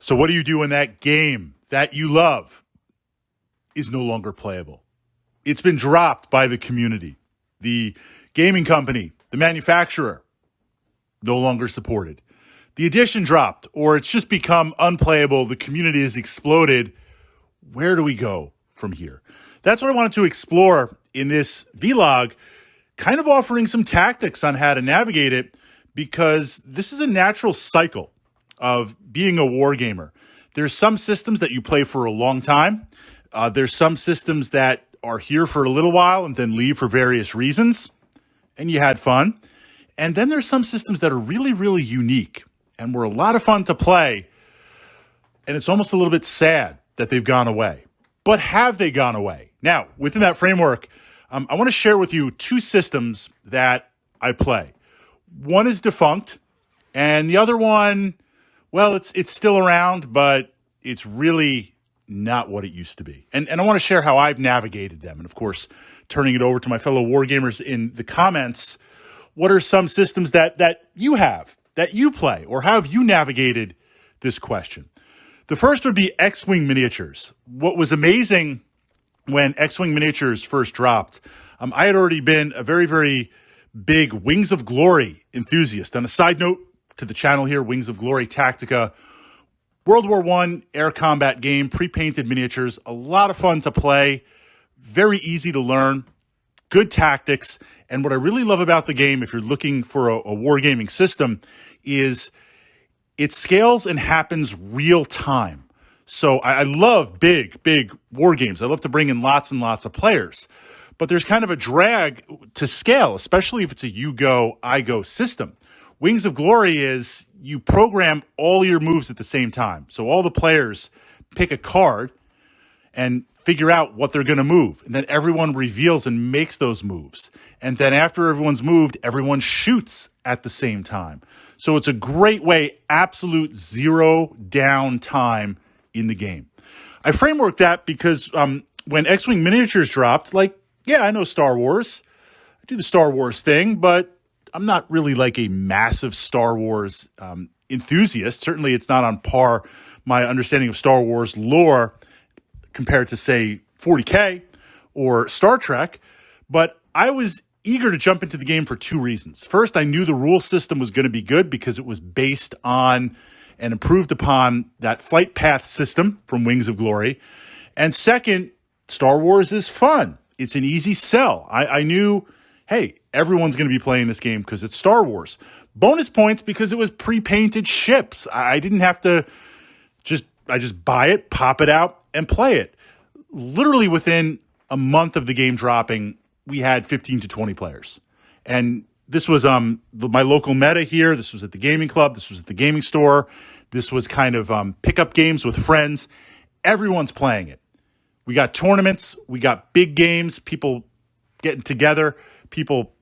So what do you do when that game that you love is no longer playable? It's been dropped by the community. The gaming company, the manufacturer, no longer supported. The edition dropped, or it's just become unplayable. The community has exploded. Where do we go from here? That's what I wanted to explore in this vlog, kind of offering some tactics on how to navigate it, because this is a natural cycle of being a wargamer. There's some systems that you play for a long time. There's some systems that are here for a little while and then leave for various reasons, and you had fun. And then there's some systems that are really, really unique and were a lot of fun to play, and it's almost a little bit sad that they've gone away. But have they gone away? Now, within that framework, I want to share with you two systems that I play. One is defunct, and the other one, well, it's still around, but it's really not what it used to be. And I want to share how I've navigated them. And of course, turning it over to my fellow wargamers in the comments, what are some systems that you have, that you play, or how have you navigated this question? The first would be X-Wing miniatures. What was amazing when X-Wing miniatures first dropped, I had already been a very, very big Wings of Glory enthusiast. On a side note to the channel here, Wings of Glory Tactica, World War I air combat game, pre-painted miniatures, a lot of fun to play, very easy to learn, good tactics. And what I really love about the game, if you're looking for a wargaming system, is it scales and happens real time. So I love big war games. I love to bring in lots and lots of players. But there's kind of a drag to scale, especially if it's a you go, I go system. Wings of Glory is you program all your moves at the same time. So all the players pick a card and figure out what they're going to move. And then everyone reveals and makes those moves. And then after everyone's moved, everyone shoots at the same time. So it's a great way, absolute zero downtime in the game. I framework that because when X-Wing miniatures dropped, I know Star Wars. I do the Star Wars thing, but I'm not really like a massive Star Wars enthusiast. Certainly it's not on par my understanding of Star Wars lore compared to, say, 40K or Star Trek. But I was eager to jump into the game for two reasons. First, I knew the rule system was going to be good because it was based on and improved upon that flight path system from Wings of Glory. And second, Star Wars is fun. It's an easy sell. I knew, hey, everyone's going to be playing this game because it's Star Wars. Bonus points because it was pre-painted ships. I didn't have to I just buy it, pop it out, and play it. Literally within a month of the game dropping, we had 15 to 20 players. And this was my local meta here. This was at the gaming club. This was at the gaming store. This was kind of pickup games with friends. Everyone's playing it. We got tournaments. We got big games. People getting together. People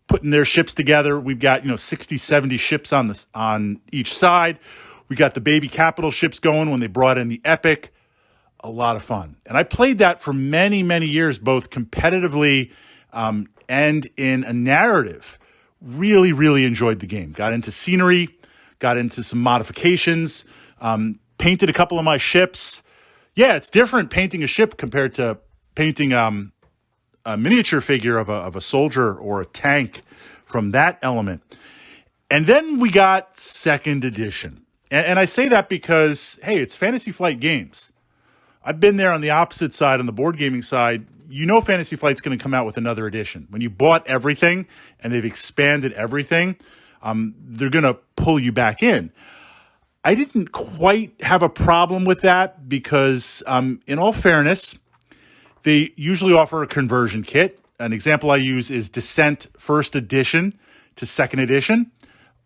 putting their ships together. We've got 60, 70 ships on each side. We got the baby capital ships going when they brought in the Epic. A lot of fun. And I played that for many, many years, both competitively and in a narrative. Really, really enjoyed the game. Got into scenery, got into some modifications, painted a couple of my ships. Yeah, it's different painting a ship compared to painting a miniature figure of a soldier or a tank from that element. And then we got second edition. And I say that because, hey, it's Fantasy Flight Games. I've been there on the opposite side, on the board gaming side. Fantasy Flight's going to come out with another edition. When you bought everything and they've expanded everything, they're going to pull you back in. I didn't quite have a problem with that because, in all fairness, they usually offer a conversion kit. An example I use is Descent First Edition to Second Edition.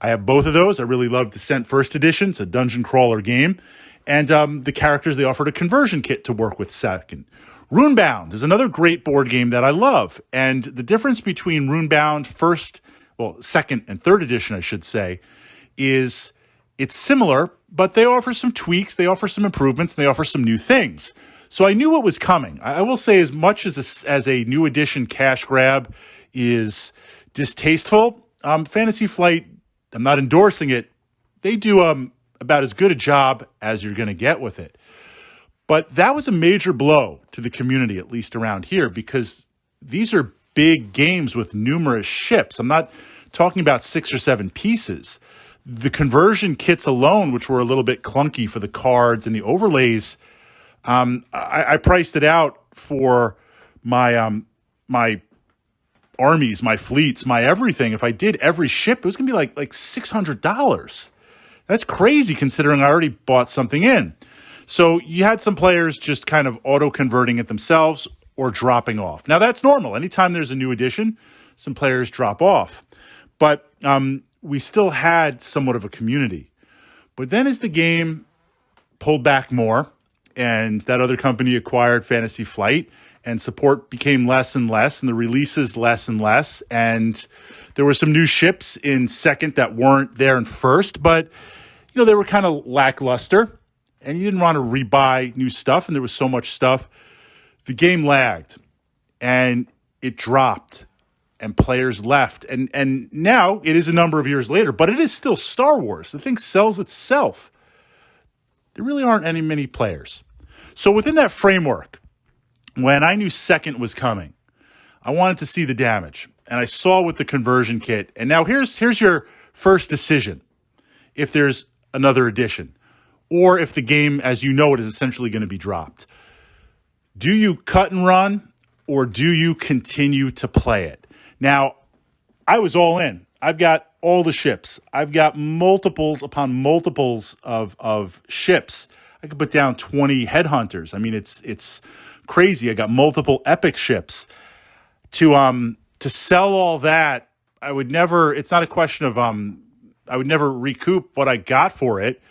I have both of those. I really love Descent First Edition. It's a dungeon crawler game. And the characters, they offered a conversion kit to work with second. Runebound is another great board game that I love. And the difference between Runebound second and third edition, I should say, is it's similar, but they offer some tweaks, they offer some improvements, and they offer some new things. So I knew what was coming. I will say, as much as a new edition cash grab is distasteful, Fantasy Flight, I'm not endorsing it. They do a about as good a job as you're going to get with it. But that was a major blow to the community, at least around here, because these are big games with numerous ships. I'm not talking about 6 or 7 pieces. The conversion kits alone, which were a little bit clunky for the cards and the overlays, I priced it out for my my armies, my fleets, my everything. If I did every ship, it was going to be like $600. That's crazy considering I already bought something in. So you had some players just kind of auto-converting it themselves or dropping off. Now, that's normal. Anytime there's a new edition, some players drop off. But we still had somewhat of a community. But then as the game pulled back more and that other company acquired Fantasy Flight and support became less and less and the releases less and less, and there were some new ships in second that weren't there in first, but they were kind of lackluster. And you didn't want to rebuy new stuff, and there was so much stuff. The game lagged, and it dropped, and players left. And now it is a number of years later, but it is still Star Wars. The thing sells itself. There really aren't many players. So within that framework, when I knew second was coming, I wanted to see the damage. And I saw with the conversion kit. And now here's your first decision. If there's another edition, or if the game, as you know it, is essentially going to be dropped. Do you cut and run, or do you continue to play it? Now, I was all in. I've got all the ships. I've got multiples upon multiples of ships. I could put down 20 headhunters. I mean, it's crazy. I got multiple epic ships. To sell all that, I would never. It's not a question of I would never recoup what I got for it.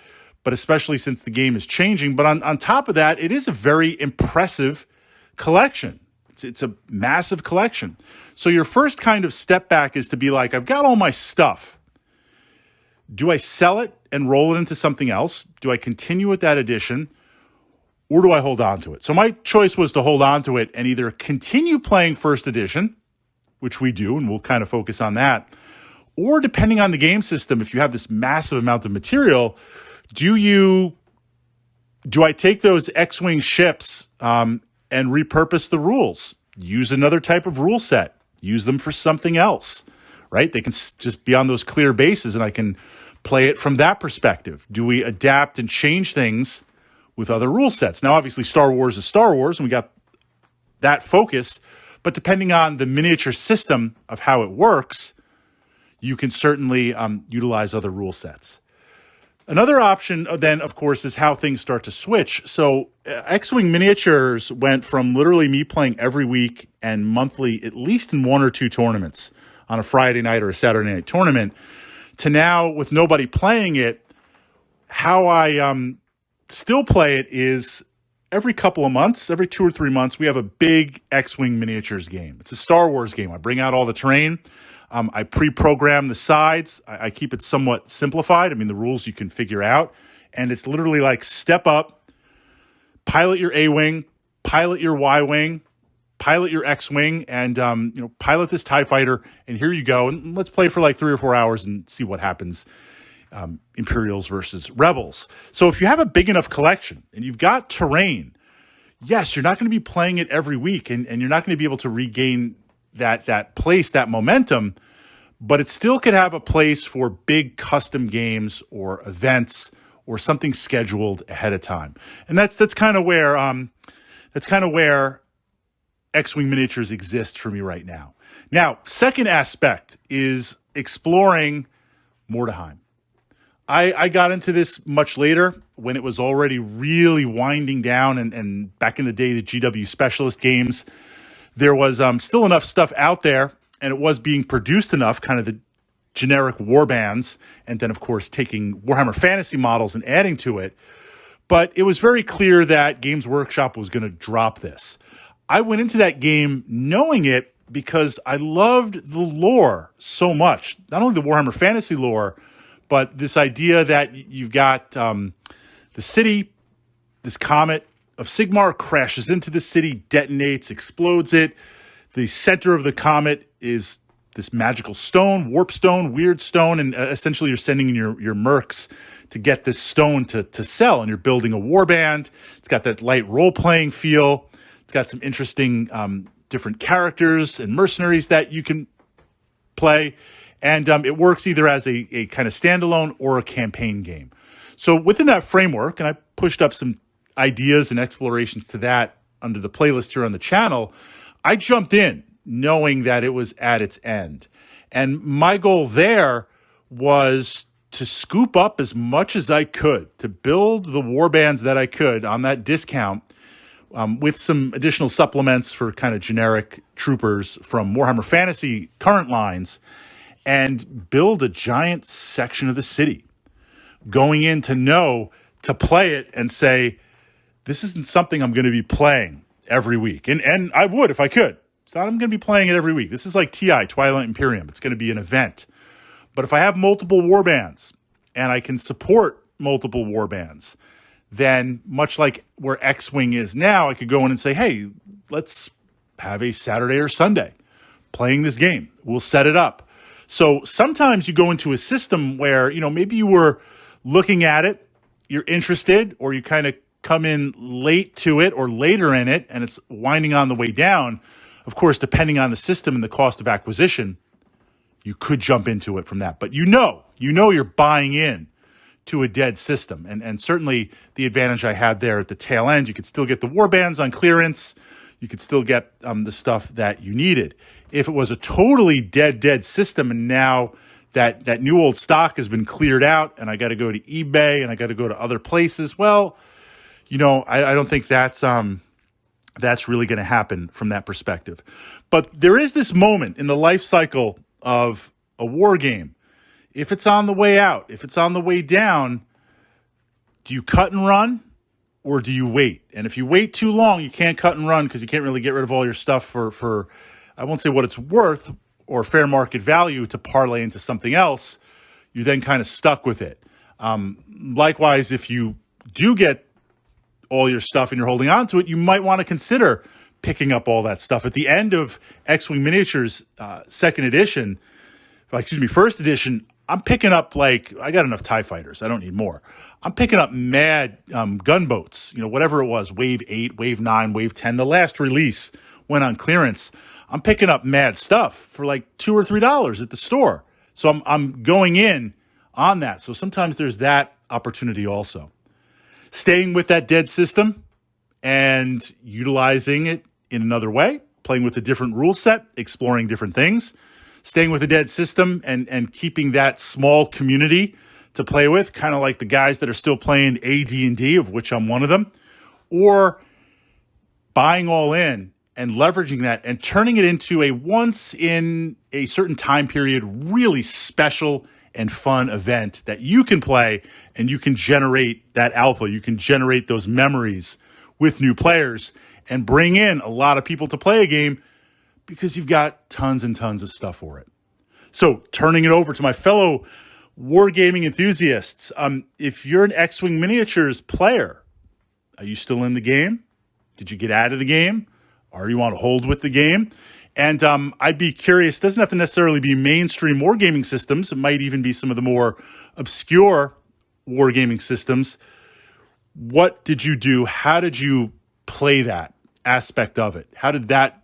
But especially since the game is changing. But on top of that, it is a very impressive collection. It's a massive collection. So your first kind of step back is to be like, I've got all my stuff. Do I sell it and roll it into something else? Do I continue with that edition? Or do I hold on to it? So my choice was to hold on to it and either continue playing first edition, which we do, and we'll kind of focus on that. Or depending on the game system, if you have this massive amount of material, do I take those X-Wing ships and repurpose the rules? Use another type of rule set. Use them for something else, right? They can just be on those clear bases, and I can play it from that perspective. Do we adapt and change things with other rule sets? Now, obviously, Star Wars is Star Wars, and we got that focus. But depending on the miniature system of how it works, you can certainly utilize other rule sets. Another option then, of course, is how things start to switch. So X-Wing miniatures went from literally me playing every week and monthly, at least in 1 or 2 tournaments on a Friday night or a Saturday night tournament, to now with nobody playing it, how I still play it is every couple of months, every 2 or 3 months, we have a big X-Wing miniatures game. It's a Star Wars game. I bring out all the terrain. I pre-program the sides. I keep it somewhat simplified. I mean, the rules you can figure out. And it's literally like step up, pilot your A-Wing, pilot your Y-Wing, pilot your X-Wing, and pilot this TIE fighter, and here you go. And let's play for like 3 or 4 hours and see what happens. Imperials versus Rebels. So if you have a big enough collection and you've got terrain, yes, you're not going to be playing it every week, and you're not going to be able to regain that place, that momentum, but it still could have a place for big custom games or events or something scheduled ahead of time. And that's kind of where X-Wing miniatures exist for me right now. Now, second aspect is exploring Mordheim. I got into this much later when it was already really winding down, and back in the day, the GW Specialist games, there was still enough stuff out there, and it was being produced enough, kind of the generic war bands, and then, of course, taking Warhammer Fantasy models and adding to it. But it was very clear that Games Workshop was going to drop this. I went into that game knowing it because I loved the lore so much. Not only the Warhammer Fantasy lore, but this idea that you've got the city, this comet of Sigmar crashes into the city, detonates, explodes it. The center of the comet is this magical stone, warp stone, weird stone, and essentially you're sending in your mercs to get this stone to sell. And you're building a warband. It's got that light role-playing feel. It's got some interesting different characters and mercenaries that you can play. And it works either as a kind of standalone or a campaign game. So within that framework, and I pushed up some ideas and explorations to that under the playlist here on the channel, I jumped in knowing that it was at its end. And my goal there was to scoop up as much as I could, to build the warbands that I could on that discount, with some additional supplements for kind of generic troopers from Warhammer Fantasy current lines, and build a giant section of the city. Going in to play it and say, this isn't something I'm going to be playing every week. And I would if I could. It's not I'm going to be playing it every week. This is like TI, Twilight Imperium. It's going to be an event. But if I have multiple warbands and I can support multiple warbands, then much like where X-Wing is now, I could go in and say, hey, let's have a Saturday or Sunday playing this game. We'll set it up. So sometimes you go into a system where, maybe you were looking at it, you're interested, or you kind of come in late to it or later in it, and it's winding on the way down. Of course, depending on the system and the cost of acquisition, you could jump into it from that. But you're buying in to a dead system. And certainly the advantage I had there at the tail end, you could still get the warbands on clearance. You could still get the stuff that you needed. If it was a totally dead system, and now that new old stock has been cleared out and I got to go to eBay and I got to go to other places, well, I don't think that's really going to happen from that perspective. But there is this moment in the life cycle of a war game. If it's on the way out, if it's on the way down, do you cut and run or do you wait? And if you wait too long, you can't cut and run because you can't really get rid of all your stuff for I won't say what it's worth or fair market value to parlay into something else. You're then kind of stuck with it. Likewise, if you do get all your stuff and you're holding on to it, you might want to consider picking up all that stuff. At the end of X-Wing Miniatures first edition, I'm picking up I got enough TIE fighters. I don't need more. I'm picking up mad gunboats, whatever it was, Wave 8, Wave 9, Wave 10. The last release went on clearance. I'm picking up mad stuff for $2 or $3 at the store. So I'm going in on that. So sometimes there's that opportunity also. Staying with that dead system and utilizing it in another way, playing with a different rule set, exploring different things, staying with a dead system and keeping that small community to play with, kind of like the guys that are still playing AD&D, of which I'm one of them, or buying all in and leveraging that and turning it into a once in a certain time period, really special and fun event that you can play and you can generate that alpha. You can generate those memories with new players and bring in a lot of people to play a game because you've got tons and tons of stuff for it. So turning it over to my fellow wargaming enthusiasts, if you're an X-Wing Miniatures player, are you still in the game? Did you get out of the game? Are you on hold with the game? And I'd be curious, it doesn't have to necessarily be mainstream wargaming systems. It might even be some of the more obscure wargaming systems. What did you do? How did you play that aspect of it? How did that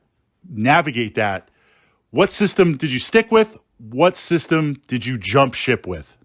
navigate that? What system did you stick with? What system did you jump ship with?